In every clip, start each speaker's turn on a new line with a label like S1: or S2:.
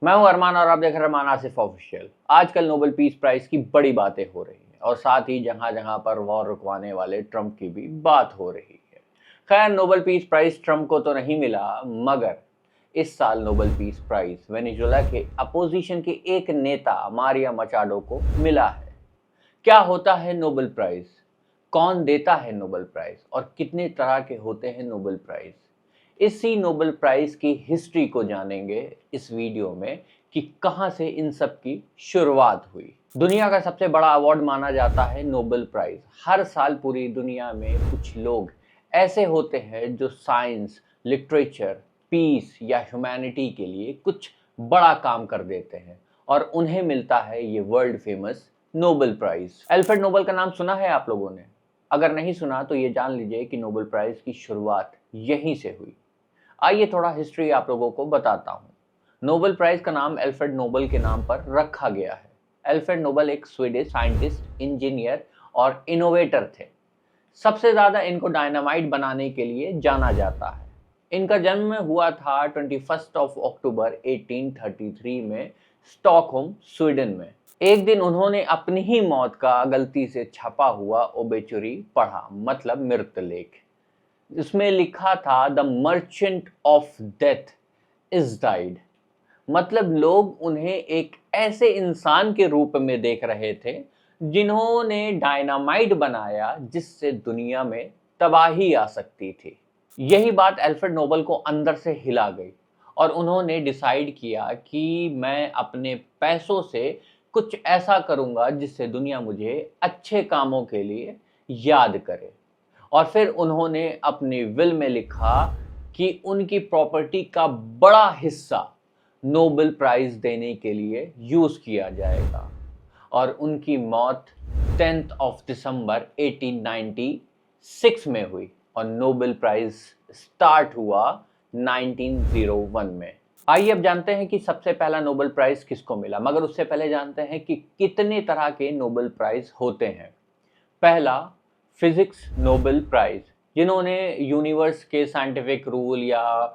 S1: मैं हूं अरमान और आप देख रहे हैं अरमान आसिफ ऑफिशियल। आजकल नोबेल पीस प्राइज की बड़ी बातें हो रही हैं और साथ ही जहां जहां पर वॉर रुकवाने वाले ट्रंप की भी बात हो रही है। खैर, नोबेल पीस प्राइज ट्रंप को तो नहीं मिला, मगर इस साल नोबेल पीस प्राइज वेनेजुएला के अपोजिशन के एक नेता मारिया मचाडो को मिला है। क्या होता है नोबेल प्राइज, कौन देता है नोबेल प्राइज और कितने तरह के होते हैं नोबेल प्राइज, इसी नोबेल प्राइज की हिस्ट्री को जानेंगे इस वीडियो में कि कहां से इन सब की शुरुआत हुई। दुनिया का सबसे बड़ा अवार्ड माना जाता है नोबेल प्राइज। हर साल पूरी दुनिया में कुछ लोग ऐसे होते हैं जो साइंस, लिटरेचर, पीस या ह्यूमैनिटी के लिए कुछ बड़ा काम कर देते हैं और उन्हें मिलता है ये world famous Nobel prize. Alfred Nobel का नाम सुना है आप लोगों ने? अगर नहीं सुना तो ये जान लीजिए कि नोबेल प्राइज की शुरुआत यहीं से हुई। आइए थोड़ा हिस्ट्री आप लोगों को बताता हूँ। नोबेल प्राइज का नाम अल्फ्रेड नोबेल के नाम पर रखा गया है। अल्फ्रेड नोबेल एक स्वीडिश साइंटिस्ट, इंजीनियर और इनोवेटर थे। सबसे ज़्यादा इनको डायनामाइट बनाने के लिए जाना जाता है। इनका जन्म हुआ था 21 अक्टूबर 1833 में स्टॉकहोम, स्वीडन में। एक दिन उन्होंने अपनी ही मौत का गलती से छपा हुआ ओबेचुरी पढ़ा, मतलब मृतलेख। इसमें लिखा था the merchant of death is died. मतलब लोग उन्हें एक ऐसे इंसान के रूप में देख रहे थे जिन्होंने डायनामाइट बनाया जिससे दुनिया में तबाही आ सकती थी। यही बात अल्फ्रेड नोबेल को अंदर से हिला गई और उन्होंने डिसाइड किया कि मैं अपने पैसों से कुछ ऐसा करूंगा जिससे दुनिया मुझे अच्छे कामों के लिए याद करे। और फिर उन्होंने अपनी विल में लिखा कि उनकी प्रॉपर्टी का बड़ा हिस्सा नोबेल प्राइज देने के लिए यूज किया जाएगा। और उनकी मौत 10 दिसंबर 1896 में हुई और नोबेल प्राइज स्टार्ट हुआ 1901 में। आइए अब जानते हैं कि सबसे पहला नोबेल प्राइज किसको मिला, मगर उससे पहले जानते हैं कि कितने तरह के नोबेल प्राइज होते हैं। पहला, फिजिक्स नोबेल प्राइज, जिन्होंने यूनिवर्स के साइंटिफिक रूल या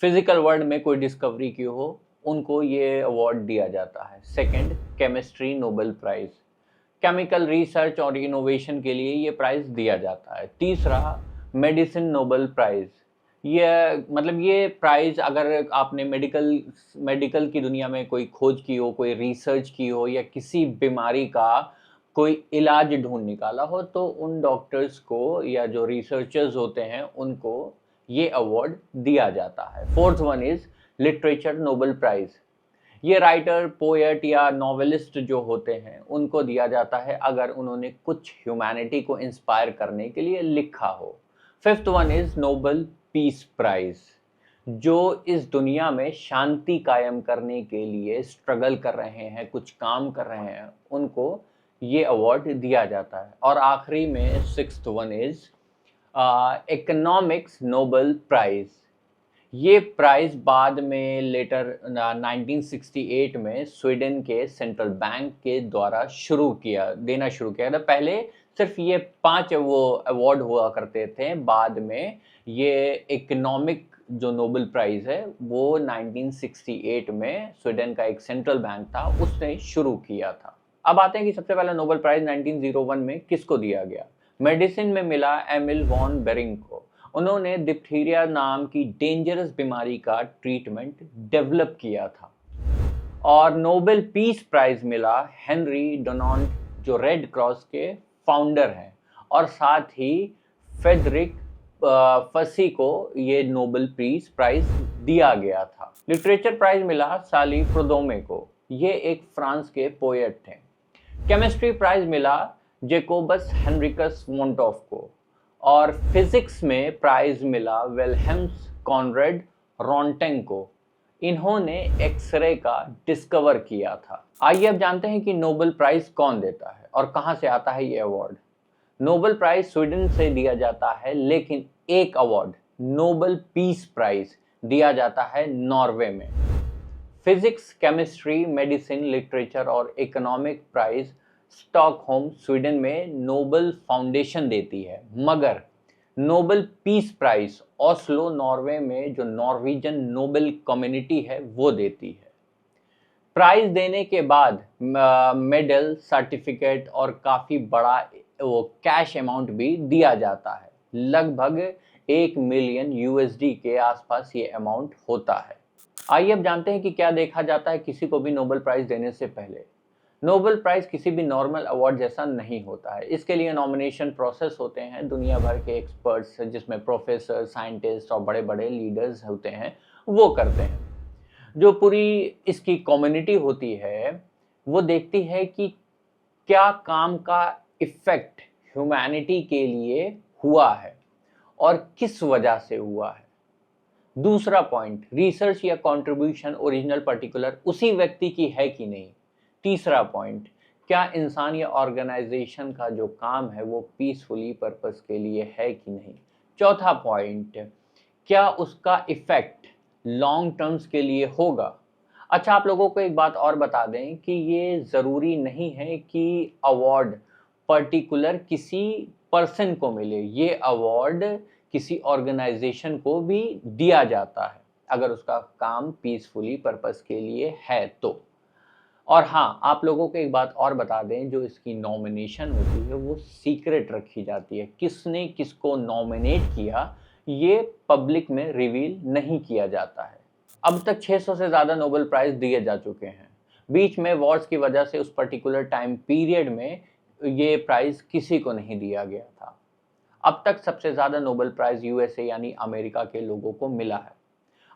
S1: फिजिकल वर्ल्ड में कोई डिस्कवरी की हो, उनको ये अवार्ड दिया जाता है। Second, chemistry Nobel prize, chemical research और इनोवेशन के लिए ये प्राइज दिया जाता है। तीसरा, मेडिसिन नोबेल प्राइज, ये प्राइज अगर आपने मेडिकल की दुनिया में कोई खोज की हो, कोई रिसर्च की हो या किसी बीमारी का कोई इलाज ढूंढ निकाला हो, तो उन डॉक्टर्स को या जो रिसर्चर्स होते हैं उनको ये अवार्ड दिया जाता है। Fourth one is literature Nobel prize. ये राइटर, पोएट या नॉवेलिस्ट जो होते हैं उनको दिया जाता है अगर उन्होंने कुछ ह्यूमैनिटी को इंस्पायर करने के लिए लिखा हो। Fifth one is Nobel peace prize, जो इस दुनिया में शांति कायम करने के लिए स्ट्रगल कर रहे हैं, कुछ काम कर रहे हैं, उनको ये अवार्ड दिया जाता है। और आखिरी में sixth one is economics Nobel prize. ये प्राइज बाद में लेटर 1968 में स्वीडन के सेंट्रल बैंक के द्वारा देना शुरू किया था। पहले सिर्फ ये 5 वो अवार्ड हुआ करते थे, बाद में ये इकोनॉमिक जो नोबेल प्राइज है वो 1968 में स्वीडन का एक सेंट्रल बैंक था उसने शुरू किया था। अब आते हैं कि सबसे पहला नोबेल प्राइज 1901 में किसको दिया गया। मेडिसिन में मिला एमिल वॉन बेरिंग को। उन्होंने डिप्थीरिया नाम की डेंजरस बीमारी का ट्रीटमेंट डेवलप किया था। और नोबेल पीस प्राइज मिला हेनरी डोनाल्ड, जो रेड क्रॉस के फाउंडर हैं, और साथ ही फेडरिक फसी को ये नोबेल पीस प्राइज दिया गया था। लिटरेचर प्राइज मिला साली प्रोदोमे को, ये एक फ्रांस के पोएट थे। केमिस्ट्री प्राइज मिला जेकोबस हेनरिकस मोंटॉफ को। और फिजिक्स में प्राइज मिला विल्हेम्स कॉनरेड रॉन्टेंग को। इन्होंने एक्सरे का डिस्कवर किया था। आइए अब जानते हैं कि नोबेल प्राइज कौन देता है और कहां से आता है ये अवार्ड। नोबेल प्राइज स्वीडन से दिया जाता है, लेकिन एक अवार्ड नोबेल पीस प्राइज दिया जाता है नॉर्वे में। फिजिक्स, केमिस्ट्री, मेडिसिन, लिटरेचर और इकोनॉमिक प्राइज स्टॉकहोम, स्वीडन में नोबेल फाउंडेशन देती है, मगर Nobel peace prize Oslo, Norway में जो नॉर्वेजियन नोबेल कम्युनिटी है वो देती है। प्राइज देने के बाद मेडल, सर्टिफिकेट और काफ़ी बड़ा वो कैश अमाउंट भी दिया जाता है। लगभग 1 मिलियन यूएसडी के आसपास ये अमाउंट होता है। आइए अब जानते हैं कि क्या देखा जाता है किसी को भी नोबेल प्राइज़ देने से पहले। नोबेल प्राइज़ किसी भी नॉर्मल अवार्ड जैसा नहीं होता है। इसके लिए नॉमिनेशन प्रोसेस होते हैं, दुनिया भर के एक्सपर्ट्स जिसमें प्रोफेसर, साइंटिस्ट और बड़े-बड़े लीडर्स होते हैं, वो करते हैं। जो पूरी इसकी कम्युनिटी होती है, वो देखती है कि क्या काम का इफ़ेक्ट ह्यूमैनिटी के लिए हुआ है और किस वजह से हुआ है। दूसरा पॉइंट, रिसर्च या कंट्रीब्यूशन ओरिजिनल पर्टिकुलर उसी व्यक्ति की है कि नहीं। तीसरा पॉइंट, क्या इंसान या ऑर्गेनाइजेशन का जो काम है वो पीसफुली पर्पस के लिए है कि नहीं। चौथा पॉइंट, क्या उसका इफेक्ट लॉन्ग टर्म्स के लिए होगा। अच्छा, आप लोगों को एक बात और बता दें कि ये ज़रूरी नहीं है कि अवार्ड पर्टिकुलर किसी पर्सन को मिले। ये अवार्ड किसी ऑर्गेनाइजेशन को भी दिया जाता है अगर उसका काम पीसफुली पर्पस के लिए है तो। और हाँ, आप लोगों को एक बात और बता दें, जो इसकी नॉमिनेशन होती है वो सीक्रेट रखी जाती है। किसने किसको नॉमिनेट किया ये पब्लिक में रिवील नहीं किया जाता है। अब तक 600 से ज़्यादा नोबेल प्राइज़ दिए जा चुके हैं। बीच में वॉर्स की वजह से उस पर्टिकुलर टाइम पीरियड में ये प्राइज़ किसी को नहीं दिया गया था। अब तक सबसे ज़्यादा नोबेल प्राइज़ यूएसए यानी अमेरिका के लोगों को मिला है।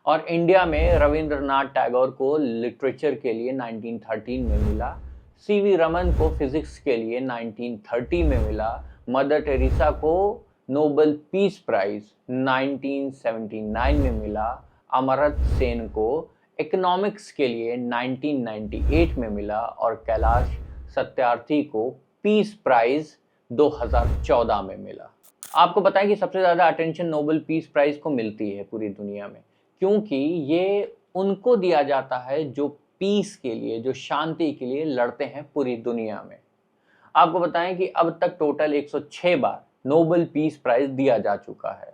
S1: और इंडिया में रविंद्रनाथ टैगोर को लिटरेचर के लिए 1913 में मिला, सीवी रमन को फिजिक्स के लिए 1930 में मिला, मदर टेरेसा को नोबेल पीस प्राइज 1979 में मिला, अमर्त्य सेन को इकोनॉमिक्स के लिए 1998 में मिला और कैलाश सत्यार्थी को पीस प्राइज 2014 में मिला। आपको बताएं कि सबसे ज़्यादा अटेंशन नोबेल पीस प्राइज़ को मिलती है पूरी दुनिया में, क्योंकि ये उनको दिया जाता है जो पीस के लिए, जो शांति के लिए लड़ते हैं पूरी दुनिया में। आपको बताएं कि अब तक टोटल 106 बार नोबेल पीस प्राइज़ दिया जा चुका है,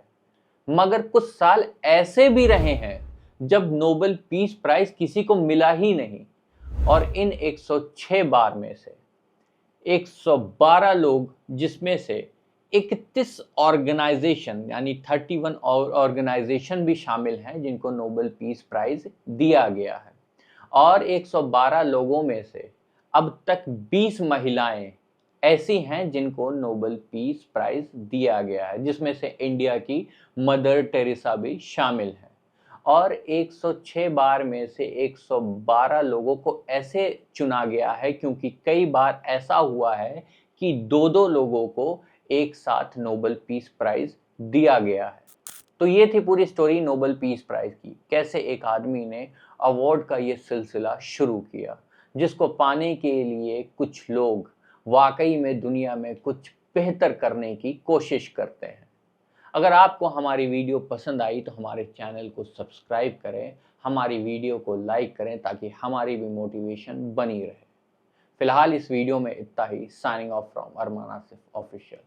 S1: मगर कुछ साल ऐसे भी रहे हैं जब नोबेल पीस प्राइज़ किसी को मिला ही नहीं। और इन 106 बार में से 112 लोग, जिसमें से 31 ऑर्गेनाइजेशन यानी 31 ऑर्गेनाइजेशन भी शामिल हैं जिनको नोबेल पीस प्राइज दिया गया है। और 112 लोगों में से अब तक 20 महिलाएं ऐसी हैं जिनको नोबेल पीस प्राइज दिया गया है, जिसमें से इंडिया की मदर टेरेसा भी शामिल है। और 106 बार में से 112 लोगों को ऐसे चुना गया है क्योंकि कई बार ऐसा हुआ है कि दो दो लोगों को एक साथ नोबेल पीस प्राइज दिया गया है। तो ये थी पूरी स्टोरी नोबेल पीस प्राइज की, कैसे एक आदमी ने अवार्ड का ये सिलसिला शुरू किया, जिसको पाने के लिए कुछ लोग वाकई में दुनिया में कुछ बेहतर करने की कोशिश करते हैं। अगर आपको हमारी वीडियो पसंद आई तो हमारे चैनल को सब्सक्राइब करें, हमारी वीडियो को लाइक करें ताकि हमारी भी मोटिवेशन बनी रहे। फिलहाल इस वीडियो में इतना ही। Signing off from Arman Asif official.